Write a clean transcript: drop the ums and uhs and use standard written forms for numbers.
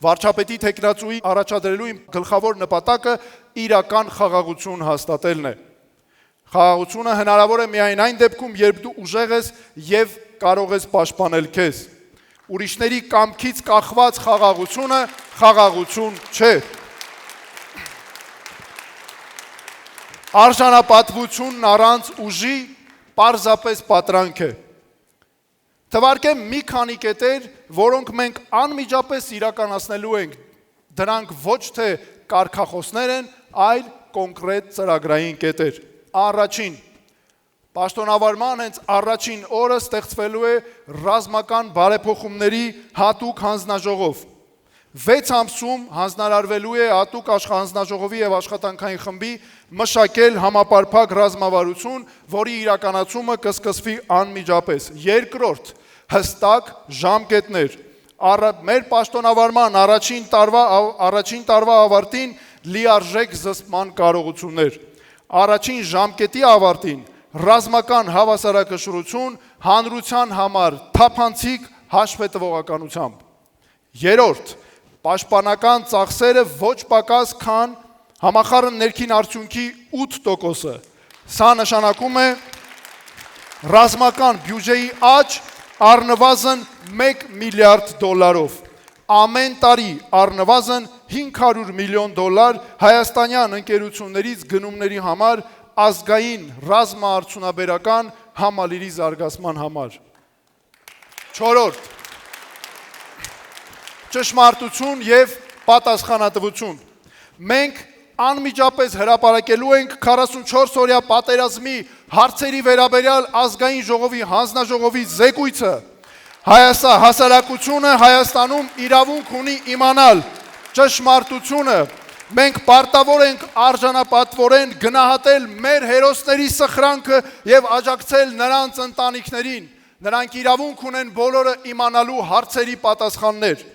Վարչապետի թեկնածուի առաջադրելու իմ գլխավոր նպատակը իրական խաղաղություն հաստատելն է։ Խաղաղությունը հնարավոր է միայն այն դեպքում, երբ դու ուժեղ ես եւ կարող ես պաշտպանել քեզ։ Ուրիշների կամքից կախված խաղաղությունը խաղաղություն չէ։ Արժանապատվությունն առանց ուժի պարզապես պատրանք է։ Թվարկեմ մի քանի կետեր, որոնք մենք անմիջապես իրականացնելու ենք, դրանք ոչ թե կարգախոսներ են, այլ կոնկրետ ծրագրային կետեր։ Առաջին, պաշտոնավարման հենց առաջին օրը ստեղծվելու է ռազմական բարեփոխումների հատուկ հանձնաժողով։ 6 ամսում հանձնարարվելու է հատուկ հանձնաժողովի եւ աշխատանքային խմբի մշակել համապարփակ ռազմավարություն, որի իրականացումը կսկսվի անմիջապես։ Երկրորդ, հստակ ժամկետներ։ Մեր պաշտոնավարման առաջին տարվա ավարտին լիարժեք զսպման կարողություններ։ Առաջին ժամկետի ավարտին ռազմական հավասարակշռություն հանրության համար թափանցիկ հաշվետվողականությամբ։ Երրորդ, պաշտպանական ծախսերը ոչ պակաս քան համախառն ներքին արդյունքի 8%-ը։ Սա նշանակում է ռազմական բյուջեի աճ առնվազն $1 միլիարդ։ Ամեն տարի առնվազն $500 միլիոն հայաստանյան ընկերություններից գնումների համար ազգային ռազմաարդյունաբերական համալիրի զարգացման համար։ Չորրորդ, ճշմարտություն եւ պատասխանատվություն։ Մենք անմիջապես հրապարակելու ենք 44-օրյա պատերազմի հարցերի վերաբերյալ ազգային ժողովի հանձնաժողովի զեկույցը։ Հասարակությունը Հայաստանում իրավունք ունի իմանալ ճշմարտությունը։ Մենք պարտավոր ենք արժանապատվորեն գնահատել մեր հերոսների սխրանքը եւ աջակցել նրանց ընտանիքներին։ Նրանք իրավունք ունեն բոլորը իմանալու հարցերի պատասխաններ։